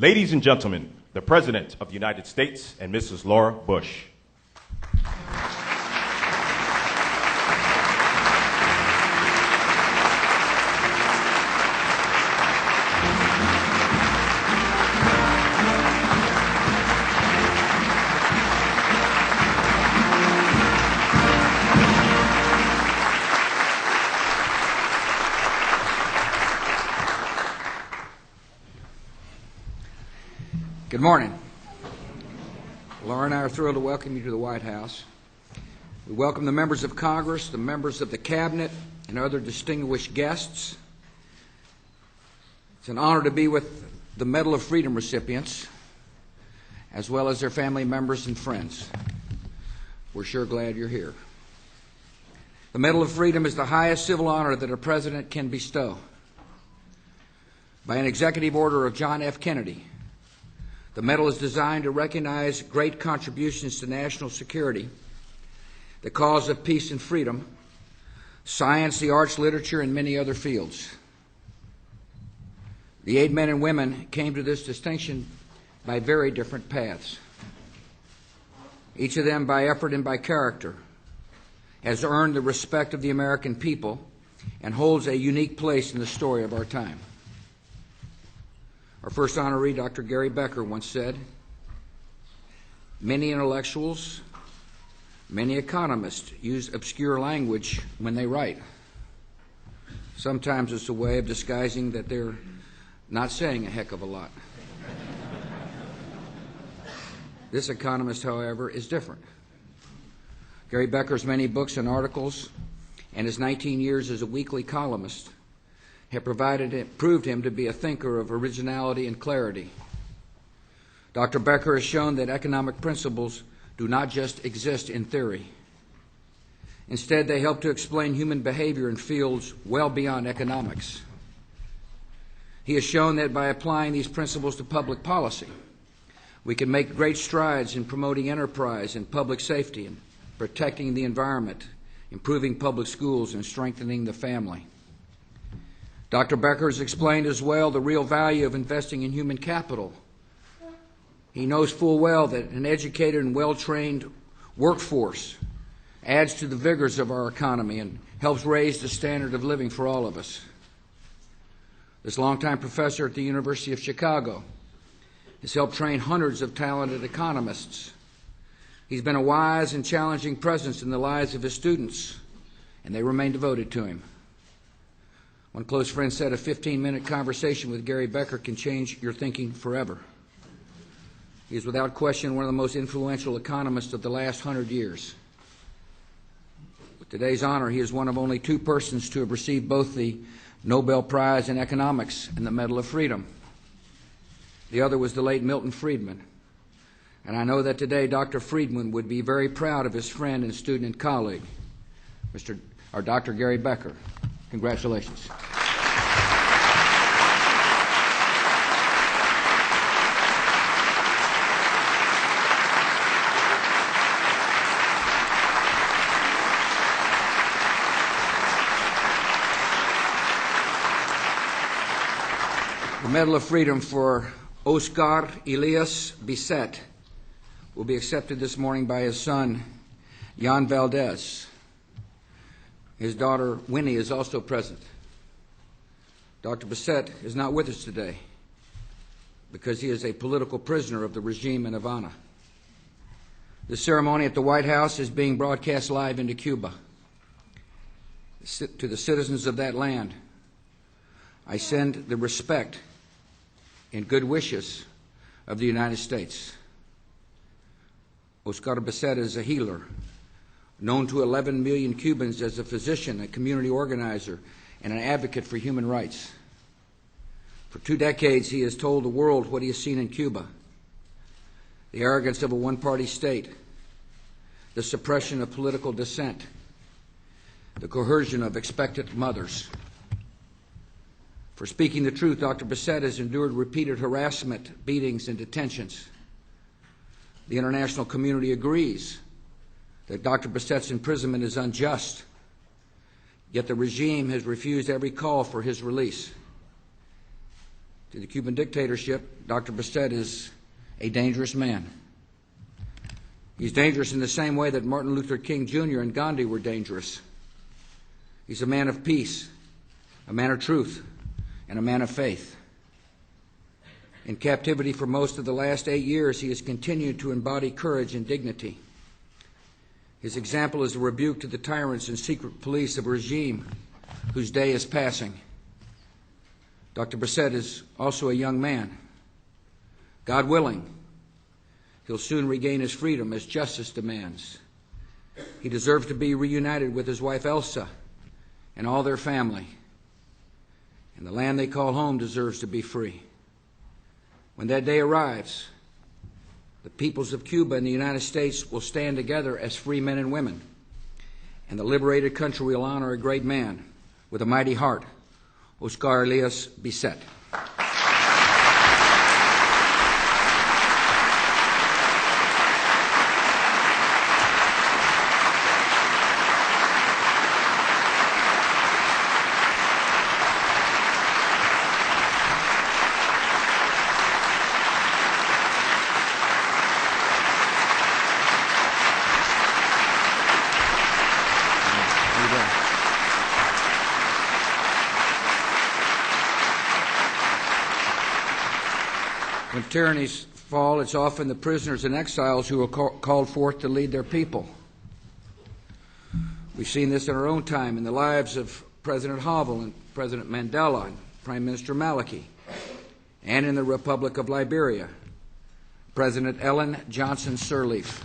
Ladies and gentlemen, the President of the United States and Mrs. Laura Bush. Good morning. Laura and I are thrilled to welcome you to the White House. We welcome the members of Congress, the members of the Cabinet, and other distinguished guests. It's an honor to be with the Medal of Freedom recipients, as well as their family members and friends. We're sure glad you're here. The Medal of Freedom is the highest civil honor that a president can bestow. By an executive order of John F. Kennedy, the medal is designed to recognize great contributions to national security, the cause of peace and freedom, science, the arts, literature, and many other fields. The 8 men and women came to this distinction by very different paths. Each of them, by effort and by character, has earned the respect of the American people and holds a unique place in the story of our time. Our first honoree, Dr. Gary Becker, once said, "Many intellectuals, many economists use obscure language when they write. Sometimes it's a way of disguising that they're not saying a heck of a lot." This economist, however, is different. Gary Becker's many books and articles and his 19 years as a weekly columnist have proved him to be a thinker of originality and clarity. Dr. Becker has shown that economic principles do not just exist in theory. Instead, they help to explain human behavior in fields well beyond economics. He has shown that by applying these principles to public policy, we can make great strides in promoting enterprise and public safety and protecting the environment, improving public schools, and strengthening the family. Dr. Becker has explained as well the real value of investing in human capital. He knows full well that an educated and well-trained workforce adds to the vigors of our economy and helps raise the standard of living for all of us. This longtime professor at the University of Chicago has helped train hundreds of talented economists. He's been a wise and challenging presence in the lives of his students, and they remain devoted to him. One close friend said a 15-minute conversation with Gary Becker can change your thinking forever. He is without question one of the most influential economists of the last 100 years. With today's honor, he is one of only 2 persons to have received both the Nobel Prize in Economics and the Medal of Freedom. The other was the late Milton Friedman. And I know that today Dr. Friedman would be very proud of his friend and student and colleague, Dr. Gary Becker. Congratulations. The Medal of Freedom for Oscar Elias Biscet will be accepted this morning by his son, Jan Valdez. His daughter, Winnie, is also present. Dr. Biscet is not with us today because he is a political prisoner of the regime in Havana. The ceremony at the White House is being broadcast live into Cuba. To the citizens of that land, I send the respect and good wishes of the United States. Oscar Biscet is a healer, known to 11 million Cubans as a physician, a community organizer, and an advocate for human rights. For 2 decades, he has told the world what he has seen in Cuba: the arrogance of a one-party state, the suppression of political dissent, the coercion of expectant mothers. For speaking the truth, Dr. Biscet has endured repeated harassment, beatings, and detentions. The international community agrees that Dr. Biscet's imprisonment is unjust, yet the regime has refused every call for his release. to the Cuban dictatorship, Dr. Biscet is a dangerous man. He's dangerous in the same way that Martin Luther King Jr. and Gandhi were dangerous. He's a man of peace, a man of truth, and a man of faith. In captivity for most of the last 8 years, he has continued to embody courage and dignity. His example is a rebuke to the tyrants and secret police of a regime whose day is passing. Dr. Biscet is also a young man. God willing, he'll soon regain his freedom as justice demands. He deserves to be reunited with his wife Elsa and all their family. And the land they call home deserves to be free. When that day arrives, the peoples of Cuba and the United States will stand together as free men and women. And the liberated country will honor a great man with a mighty heart, Oscar Elias Biscet. When tyrannies fall, it's often the prisoners and exiles who are called forth to lead their people. We've seen this in our own time in the lives of President Havel and President Mandela and Prime Minister Maliki, and in the Republic of Liberia, President Ellen Johnson Sirleaf.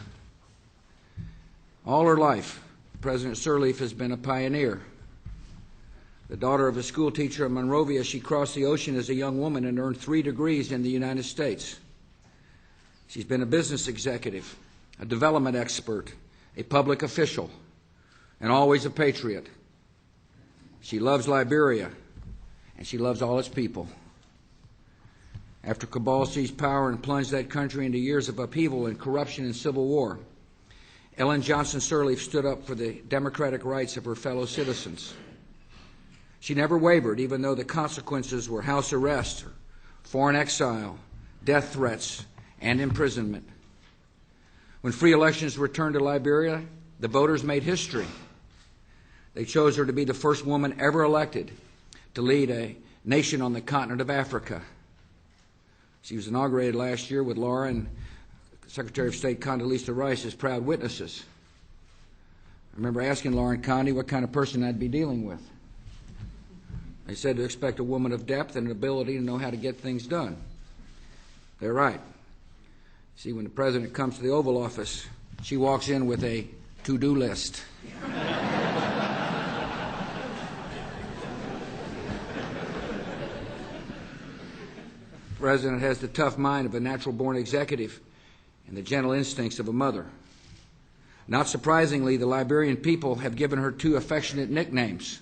All her life, President Sirleaf has been a pioneer. The daughter of a school teacher in Monrovia, she crossed the ocean as a young woman and earned 3 degrees in the United States. She's been a business executive, a development expert, a public official, and always a patriot. She loves Liberia, and she loves all its people. After Cabal seized power and plunged that country into years of upheaval and corruption and civil war, Ellen Johnson Sirleaf stood up for the democratic rights of her fellow citizens. She never wavered, even though the consequences were house arrest, foreign exile, death threats, and imprisonment. When free elections returned to Liberia, the voters made history. They chose her to be the first woman ever elected to lead a nation on the continent of Africa. She was inaugurated last year with Laura and Secretary of State Condoleezza Rice as proud witnesses. I remember asking Laura and Condi what kind of person I'd be dealing with. They said to expect a woman of depth and an ability to know how to get things done. They're right. See, when the president comes to the Oval Office, she walks in with a to-do list. The president has the tough mind of a natural-born executive and the gentle instincts of a mother. Not surprisingly, the Liberian people have given her 2 affectionate nicknames.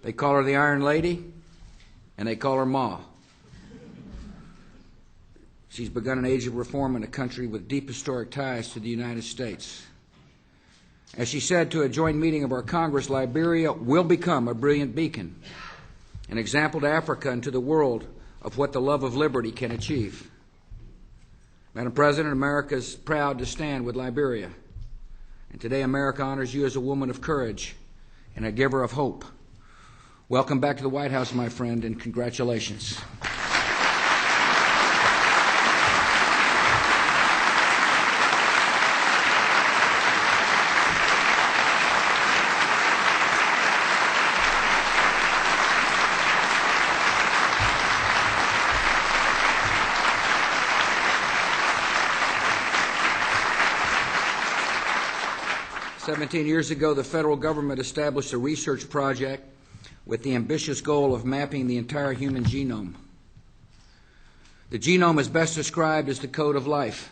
They call her the Iron Lady, and they call her Ma. She's begun an age of reform in a country with deep historic ties to the United States. As she said to a joint meeting of our Congress, Liberia will become a brilliant beacon, an example to Africa and to the world of what the love of liberty can achieve. Madam President, America is proud to stand with Liberia. And today America honors you as a woman of courage and a giver of hope. Welcome back to the White House, my friend, and congratulations. "17 years ago, the federal government established a research project with the ambitious goal of mapping the entire human genome. The genome is best described as the code of life,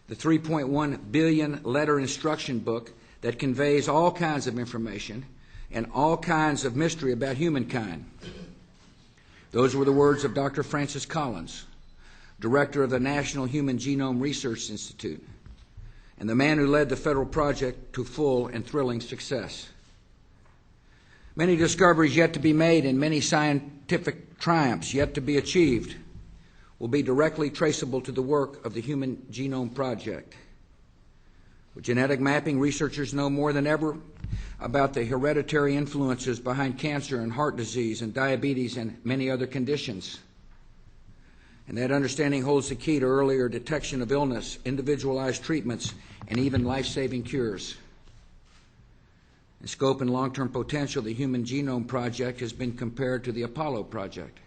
the 3.1 billion letter instruction book that conveys all kinds of information and all kinds of mystery about humankind. Those were the words of Dr. Francis Collins, director of the National Human Genome Research Institute, and the man who led the federal project to full and thrilling success. Many discoveries yet to be made and many scientific scientific triumphs yet to be achieved will be directly traceable to the work of the Human Genome Project. With genetic mapping, researchers know more than ever about the hereditary influences behind cancer and heart disease and diabetes and many other conditions. And that understanding holds the key to earlier detection of illness, individualized treatments, and even life-saving cures. In scope and long-term potential, the Human Genome Project has been compared to the Apollo Project.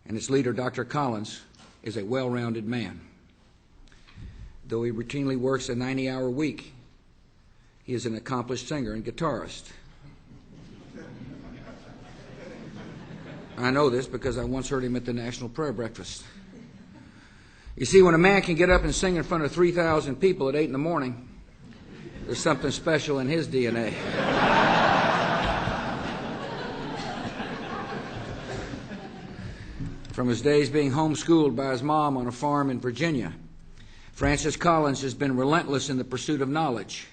And its leader, Dr. Collins, is a well-rounded man. Though he routinely works a 90-hour week, he is an accomplished singer and guitarist. I know this because I once heard him at the National Prayer Breakfast. You see, when a man can get up and sing in front of 3,000 people at 8 in the morning, there's something special in his DNA. From his days being homeschooled by his mom on a farm in Virginia, Francis Collins has been relentless in the pursuit of knowledge.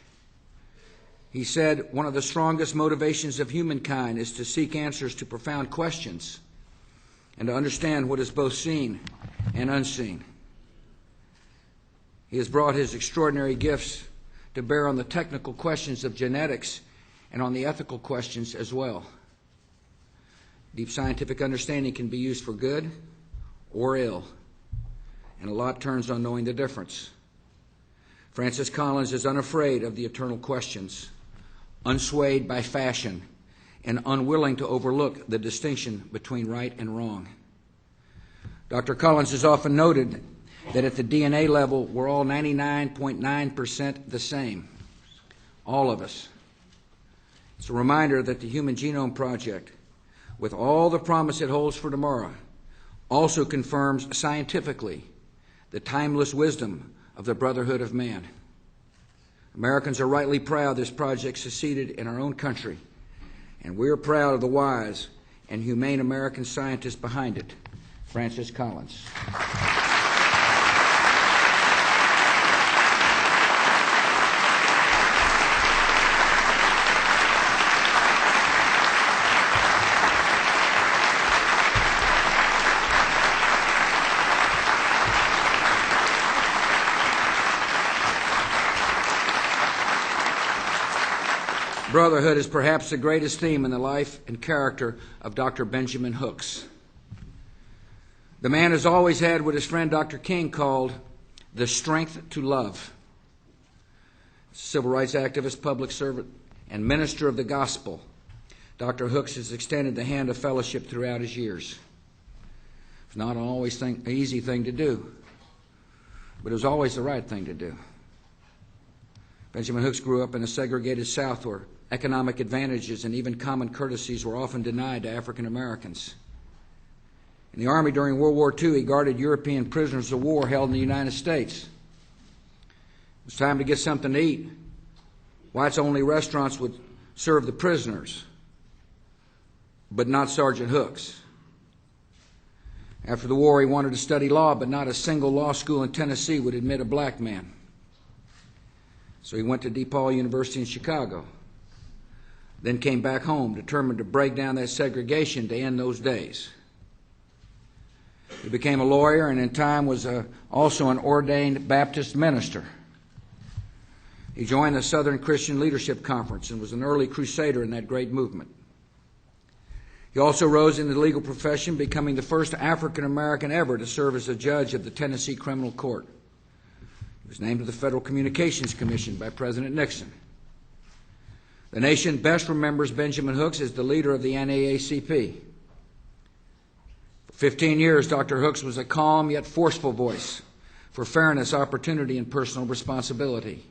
He said, "One of the strongest motivations of humankind is to seek answers to profound questions and to understand what is both seen and unseen." He has brought his extraordinary gifts to bear on the technical questions of genetics and on the ethical questions as well. Deep scientific understanding can be used for good or ill, and a lot turns on knowing the difference. Francis Collins is unafraid of the eternal questions, unswayed by fashion, and unwilling to overlook the distinction between right and wrong. Dr. Collins has often noted that at the DNA level, we're all 99.9% the same, all of us. It's a reminder that the Human Genome Project, with all the promise it holds for tomorrow, also confirms scientifically the timeless wisdom of the brotherhood of man. Americans are rightly proud this project succeeded in our own country, and we're proud of the wise and humane American scientist behind it, Francis Collins. Brotherhood is perhaps the greatest theme in the life and character of Dr. Benjamin Hooks. The man has always had what his friend Dr. King called the strength to love. Civil rights activist, public servant, and minister of the gospel, Dr. Hooks has extended the hand of fellowship throughout his years. It's not always an easy thing to do, but it was always the right thing to do. Benjamin Hooks grew up in a segregated South where economic advantages and even common courtesies were often denied to African Americans. In the Army during World War II, he guarded European prisoners of war held in the United States. It was time to get something to eat. Whites only restaurants would serve the prisoners, but not Sergeant Hooks. After the war, he wanted to study law, but not a single law school in Tennessee would admit a black man. So he went to DePaul University in Chicago, then came back home, determined to break down that segregation to end those days. He became a lawyer and in time was also an ordained Baptist minister. He joined the Southern Christian Leadership Conference and was an early crusader in that great movement. He also rose in the legal profession, becoming the first African American ever to serve as a judge of the Tennessee Criminal Court. He was named to the Federal Communications Commission by President Nixon. The nation best remembers Benjamin Hooks as the leader of the NAACP. For 15 years, Dr. Hooks was a calm yet forceful voice for fairness, opportunity, and personal responsibility.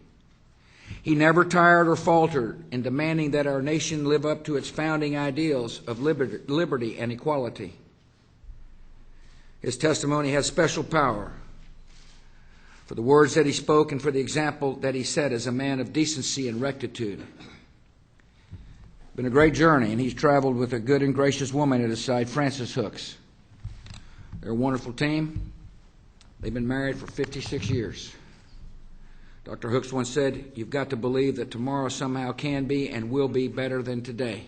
He never tired or faltered in demanding that our nation live up to its founding ideals of liberty and equality. His testimony has special power for the words that he spoke and for the example that he set as a man of decency and rectitude. It's been a great journey, and he's traveled with a good and gracious woman at his side, Frances Hooks. They're a wonderful team. They've been married for 56 years. Dr. Hooks once said, "You've got to believe that tomorrow somehow can be and will be better than today,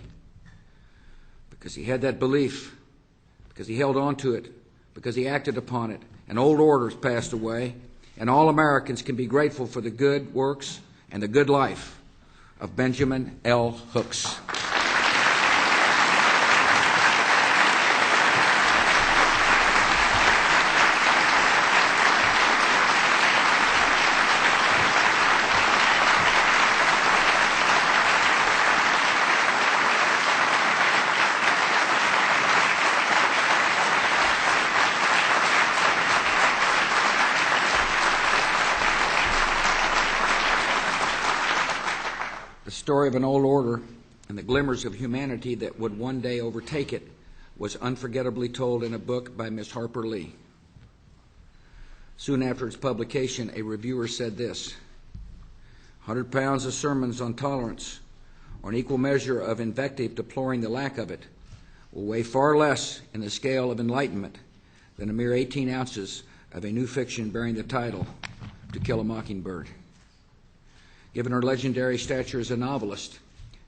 because he had that belief, because he held on to it, because he acted upon it. An old order's passed away, and all Americans can be grateful for the good works and the good life of Benjamin L. Hooks. The story of an old order and the glimmers of humanity that would one day overtake it was unforgettably told in a book by Miss Harper Lee. Soon after its publication, a reviewer said this: 100 pounds of sermons on tolerance, or an equal measure of invective deploring the lack of it, will weigh far less in the scale of enlightenment than a mere 18 ounces of a new fiction bearing the title To Kill a Mockingbird. Given her legendary stature as a novelist,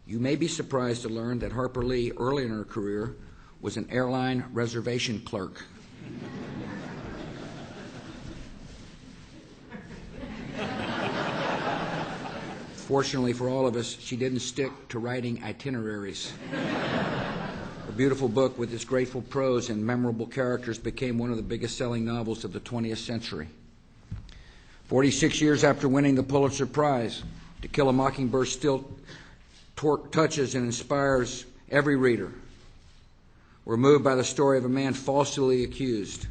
you may be surprised to learn that Harper Lee, early in her career, was an airline reservation clerk. Fortunately for all of us, she didn't stick to writing itineraries. Her beautiful book, with its grateful prose and memorable characters, became one of the biggest-selling novels of the 20th century. 46 years after winning the Pulitzer Prize, To Kill a Mockingbird still touches and inspires every reader. We're moved by the story of a man falsely accused,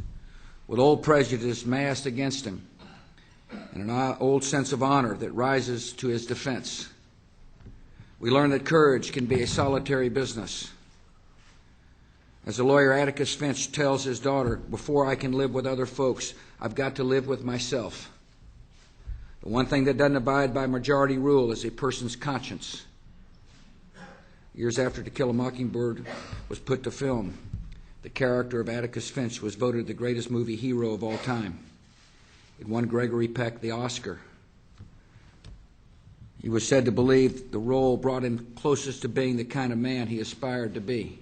with old prejudice massed against him, and an old sense of honor that rises to his defense. We learn that courage can be a solitary business. As the lawyer Atticus Finch tells his daughter, before I can live with other folks, I've got to live with myself. The one thing that doesn't abide by majority rule is a person's conscience. Years after To Kill a Mockingbird was put to film, the character of Atticus Finch was voted the greatest movie hero of all time. It won Gregory Peck the Oscar. He was said to believe the role brought him closest to being the kind of man he aspired to be.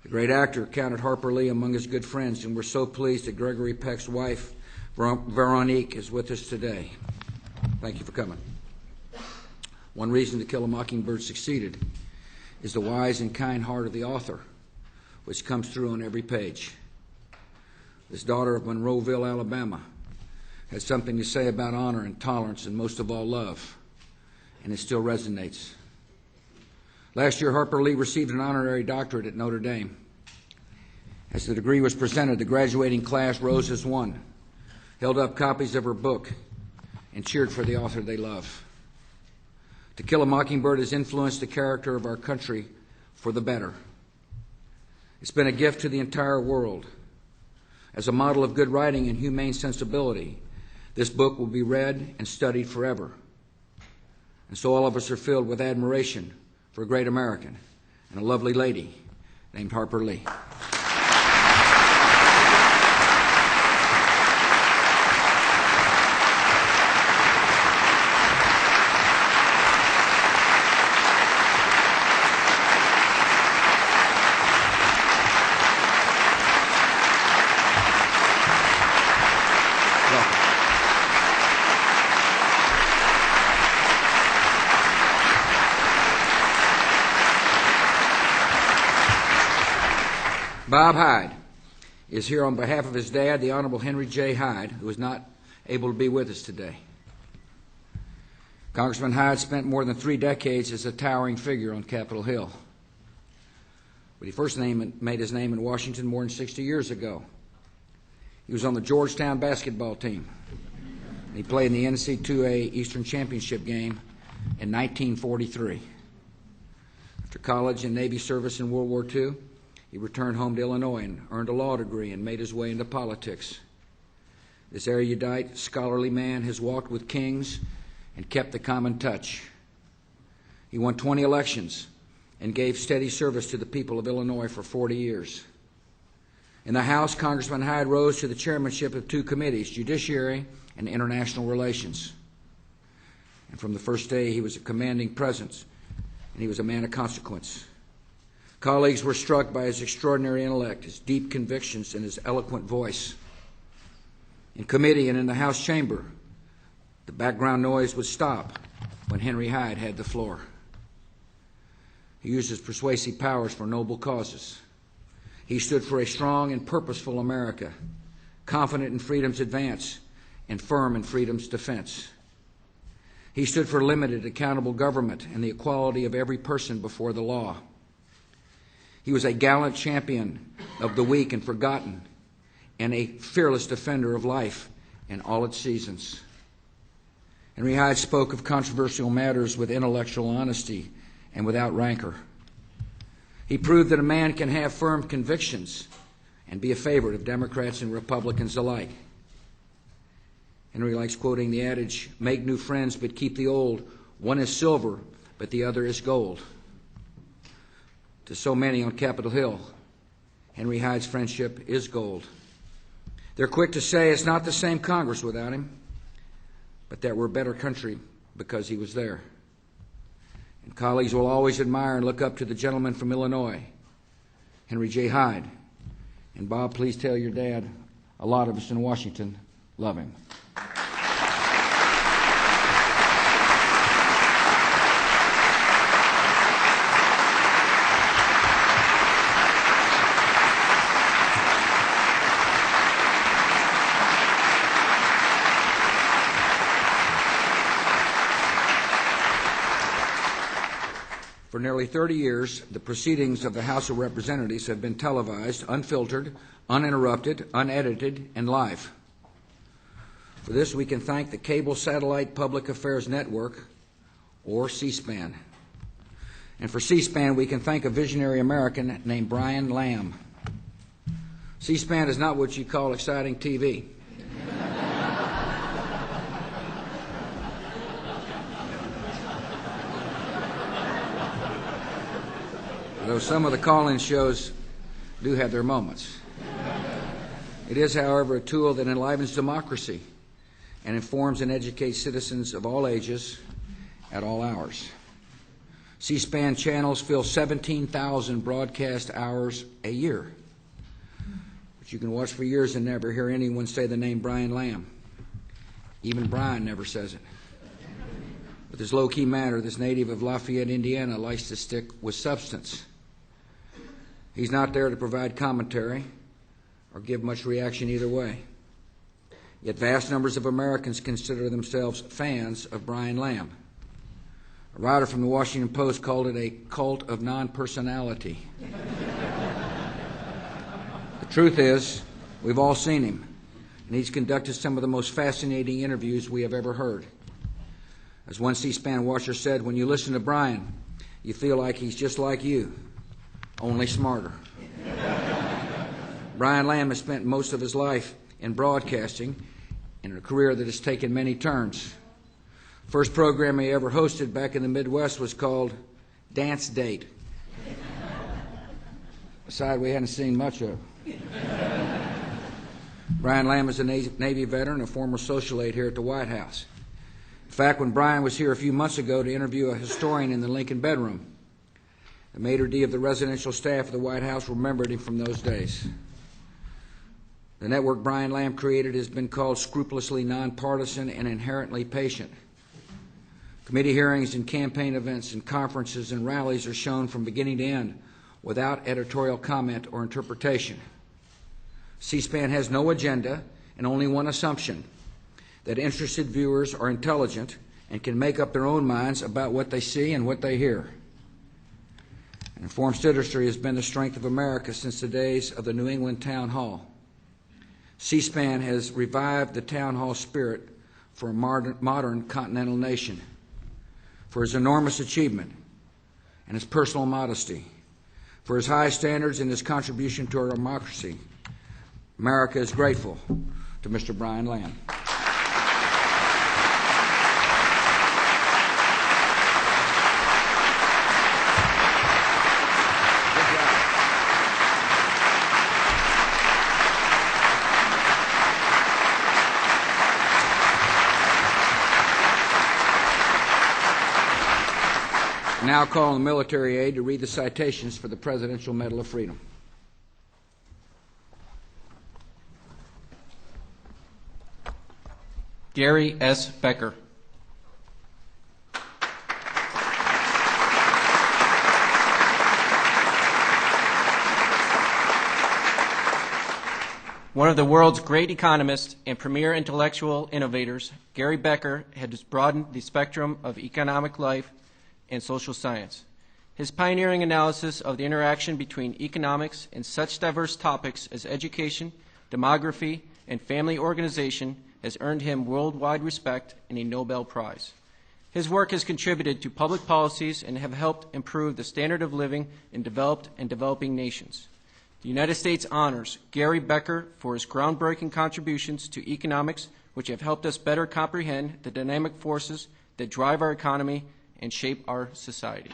The great actor counted Harper Lee among his good friends, and we're so pleased that Gregory Peck's wife, Veronique, is with us today. Thank you for coming. One reason To Kill a Mockingbird succeeded is the wise and kind heart of the author, which comes through on every page. This daughter of Monroeville, Alabama, has something to say about honor and tolerance and most of all love, and it still resonates. Last year, Harper Lee received an honorary doctorate at Notre Dame. As the degree was presented, the graduating class rose as one, held up copies of her book, and cheered for the author they love. To Kill a Mockingbird has influenced the character of our country for the better. It's been a gift to the entire world. As a model of good writing and humane sensibility, this book will be read and studied forever. And so all of us are filled with admiration for a great American and a lovely lady named Harper Lee. Bob Hyde is here on behalf of his dad, the Honorable Henry J. Hyde, who is not able to be with us today. Congressman Hyde spent more than 3 decades as a towering figure on Capitol Hill. But he first made his name in Washington more than 60 years ago. He was on the Georgetown basketball team. He played in the NCAA Eastern Championship game in 1943. After college and Navy service in World War II, he returned home to Illinois and earned a law degree and made his way into politics. This erudite, scholarly man has walked with kings and kept the common touch. He won 20 elections and gave steady service to the people of Illinois for 40 years. In the House, Congressman Hyde rose to the chairmanship of 2 committees, Judiciary and International Relations. And from the first day, he was a commanding presence, and he was a man of consequence. Colleagues were struck by his extraordinary intellect, his deep convictions, and his eloquent voice. In committee and in the House chamber, the background noise would stop when Henry Hyde had the floor. He used his persuasive powers for noble causes. He stood for a strong and purposeful America, confident in freedom's advance and firm in freedom's defense. He stood for limited, accountable government and the equality of every person before the law. He was a gallant champion of the weak and forgotten, and a fearless defender of life in all its seasons. Henry Hyde spoke of controversial matters with intellectual honesty and without rancor. He proved that a man can have firm convictions and be a favorite of Democrats and Republicans alike. Henry likes quoting the adage, "Make new friends but keep the old. One is silver, but the other is gold." To so many on Capitol Hill, Henry Hyde's friendship is gold. They're quick to say it's not the same Congress without him, but that we're a better country because he was there. And colleagues will always admire and look up to the gentleman from Illinois, Henry J. Hyde. And Bob, please tell your dad, a lot of us in Washington love him. For nearly 30 years, the proceedings of the House of Representatives have been televised, unfiltered, uninterrupted, unedited, and live. For this, we can thank the Cable Satellite Public Affairs Network, or C-SPAN. And for C-SPAN, we can thank a visionary American named Brian Lamb. C-SPAN is not what you call exciting TV. Though some of the call-in shows do have their moments. It is, however, a tool that enlivens democracy and informs and educates citizens of all ages at all hours. C-SPAN channels fill 17,000 broadcast hours a year. But you can watch for years and never hear anyone say the name Brian Lamb. Even Brian never says it. With his low-key manner, this native of Lafayette, Indiana, likes to stick with substance. He's not there to provide commentary or give much reaction either way. Yet vast numbers of Americans consider themselves fans of Brian Lamb. A writer from the Washington Post called it a cult of non-personality. The truth is, we've all seen him, and he's conducted some of the most fascinating interviews we have ever heard. As one C-SPAN watcher said, when you listen to Brian, you feel like he's just like you, only smarter. Brian Lamb has spent most of his life in broadcasting in a career that has taken many turns. First program he ever hosted back in the Midwest was called Dance Date. A side we hadn't seen much of. Brian Lamb is a Navy veteran, a former social aide here at the White House. In fact, when Brian was here a few months ago to interview a historian in the Lincoln bedroom, the maitre d' of the residential staff of the White House remembered him from those days. The network Brian Lamb created has been called scrupulously nonpartisan and inherently patient. Committee hearings and campaign events and conferences and rallies are shown from beginning to end without editorial comment or interpretation. C-SPAN has no agenda and only one assumption, that interested viewers are intelligent and can make up their own minds about what they see and what they hear. An informed citizenry has been the strength of America since the days of the New England Town Hall. C-SPAN has revived the town hall spirit for a modern continental nation. For his enormous achievement and his personal modesty, for his high standards and his contribution to our democracy, America is grateful to Mr. Brian Lamb. Now call on the military aide to read the citations for the Presidential Medal of Freedom. Gary S. Becker. One of the world's great economists and premier intellectual innovators, Gary Becker has broadened the spectrum of economic life and social science. His pioneering analysis of the interaction between economics and such diverse topics as education, demography, and family organization has earned him worldwide respect and a Nobel Prize. His work has contributed to public policies and have helped improve the standard of living in developed and developing nations. The United States honors Gary Becker for his groundbreaking contributions to economics, which have helped us better comprehend the dynamic forces that drive our economy and shape our society.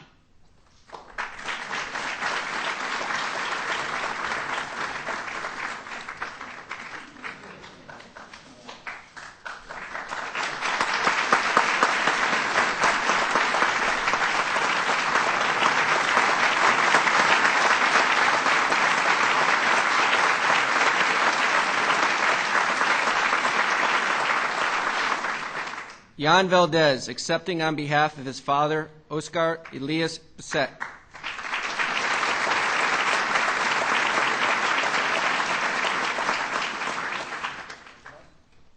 Jan Valdez, accepting on behalf of his father, Oscar Elias Biscet.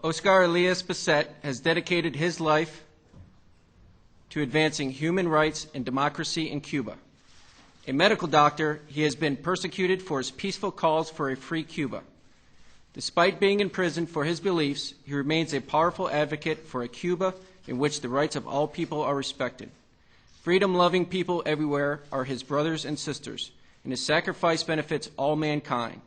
Oscar Elias Biscet has dedicated his life to advancing human rights and democracy in Cuba. A medical doctor, he has been persecuted for his peaceful calls for a free Cuba. Despite being in prison for his beliefs, he remains a powerful advocate for a Cuba in which the rights of all people are respected. Freedom-loving people everywhere are his brothers and sisters, and his sacrifice benefits all mankind.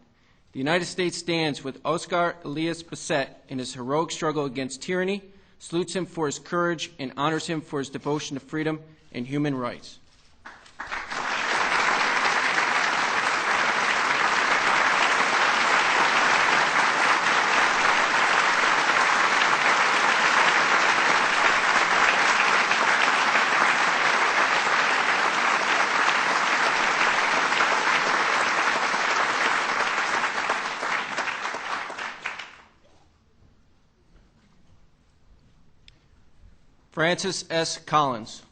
The United States stands with Oscar Elias Biscet in his heroic struggle against tyranny, salutes him for his courage, and honors him for his devotion to freedom and human rights. Francis S. Collins.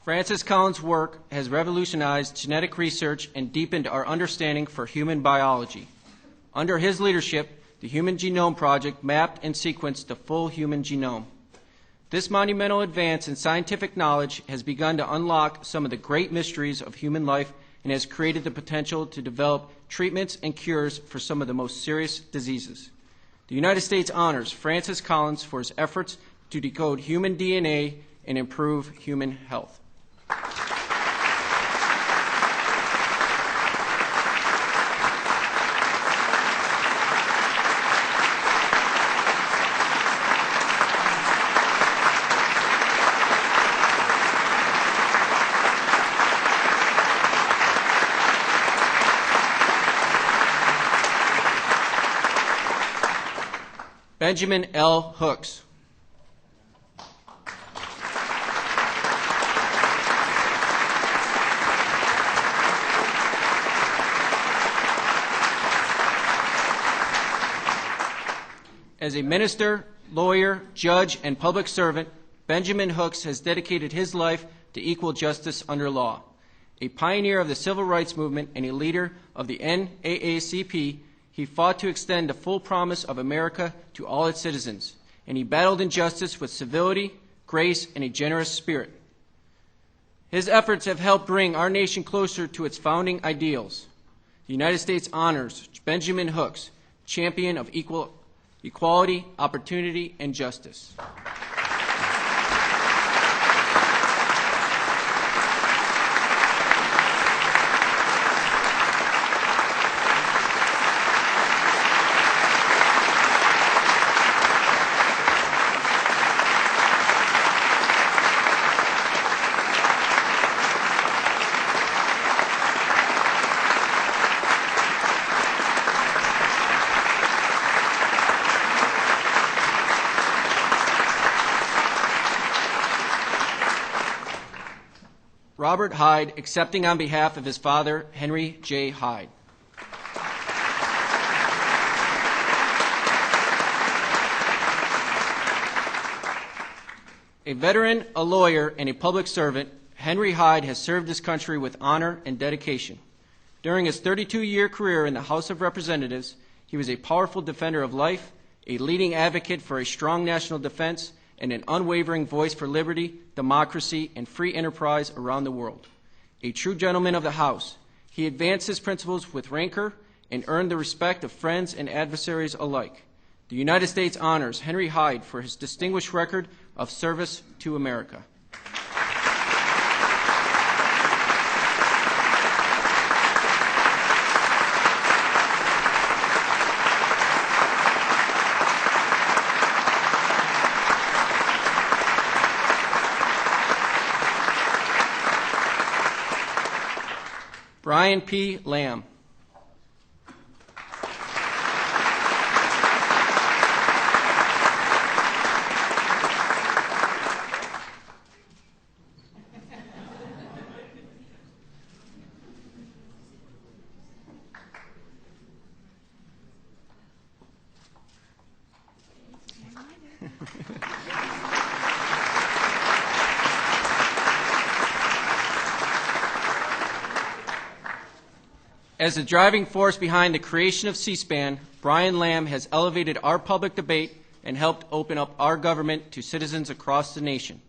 Francis Collins' work has revolutionized genetic research and deepened our understanding for human biology. Under his leadership, the Human Genome Project mapped and sequenced the full human genome. This monumental advance in scientific knowledge has begun to unlock some of the great mysteries of human life and has created the potential to develop treatments and cures for some of the most serious diseases. The United States honors Francis Collins for his efforts to decode human DNA and improve human health. Benjamin L. Hooks. As a minister, lawyer, judge, and public servant, Benjamin Hooks has dedicated his life to equal justice under law. A pioneer of the civil rights movement and a leader of the NAACP, he fought to extend the full promise of America to all its citizens, and he battled injustice with civility, grace, and a generous spirit. His efforts have helped bring our nation closer to its founding ideals. The United States honors Benjamin Hooks, champion of equality, opportunity, and justice. Robert Hyde, accepting on behalf of his father, Henry J. Hyde. A veteran, a lawyer, and a public servant, Henry Hyde has served his country with honor and dedication. During his 32-year career in the House of Representatives, he was a powerful defender of life, a leading advocate for a strong national defense, and an unwavering voice for liberty, democracy, and free enterprise around the world. A true gentleman of the House, he advanced his principles with rancor and earned the respect of friends and adversaries alike. The United States honors Henry Hyde for his distinguished record of service to America. Brian P. Lamb. As the driving force behind the creation of C-SPAN, Brian Lamb has elevated our public debate and helped open up our government to citizens across the nation.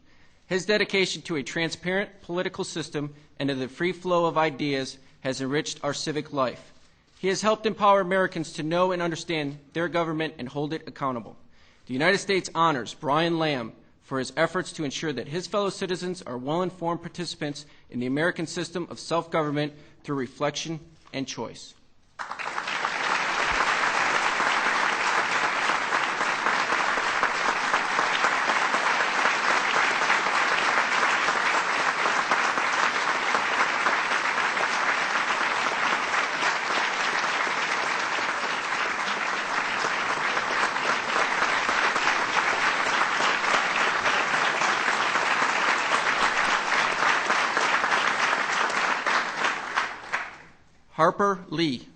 His dedication to a transparent political system and to the free flow of ideas has enriched our civic life. He has helped empower Americans to know and understand their government and hold it accountable. The United States honors Brian Lamb for his efforts to ensure that his fellow citizens are well-informed participants in the American system of self-government through reflection and choice. Harper Lee.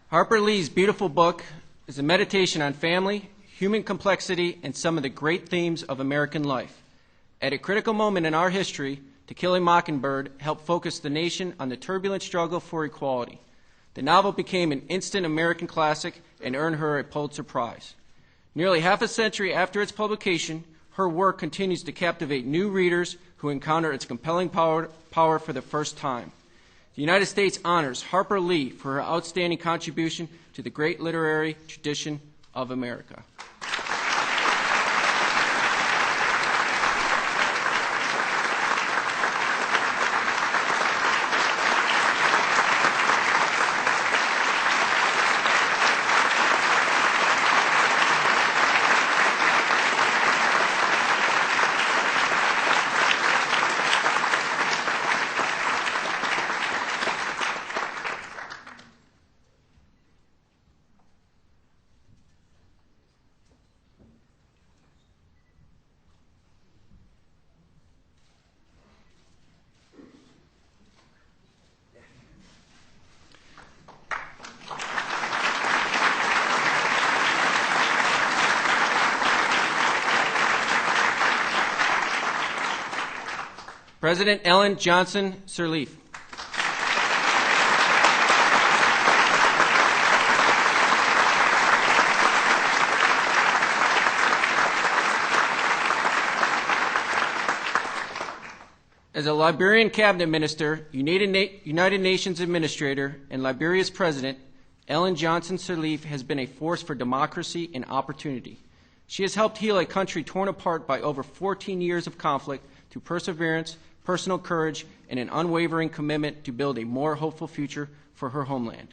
Harper Lee's beautiful book is a meditation on family, human complexity, and some of the great themes of American life. At a critical moment in our history, To Kill a Mockingbird helped focus the nation on the turbulent struggle for equality. The novel became an instant American classic and earned her a Pulitzer Prize. Nearly half a century after its publication, her work continues to captivate new readers who encounter its compelling power for the first time. The United States honors Harper Lee for her outstanding contribution to the great literary tradition of America. President Ellen Johnson Sirleaf. As a Liberian cabinet minister, United Nations administrator, and Liberia's president, Ellen Johnson Sirleaf has been a force for democracy and opportunity. She has helped heal a country torn apart by over 14 years of conflict through perseverance, personal courage, and an unwavering commitment to build a more hopeful future for her homeland.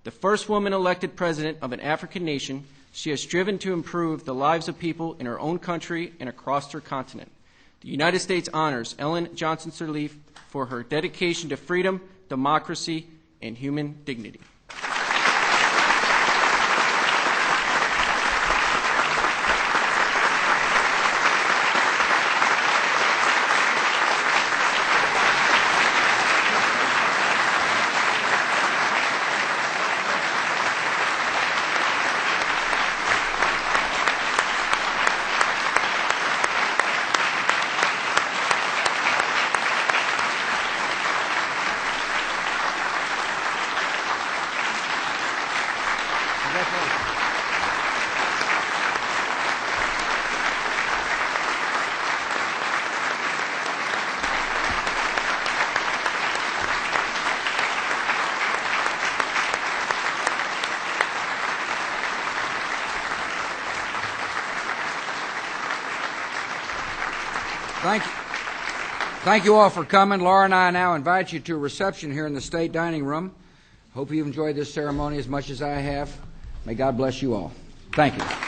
The first woman elected president of an African nation, she has striven to improve the lives of people in her own country and across her continent. The United States honors Ellen Johnson Sirleaf for her dedication to freedom, democracy, and human dignity. Thank you all for coming. Laura and I now invite you to a reception here in the State Dining Room. Hope you've enjoyed this ceremony as much as I have. May God bless you all. Thank you.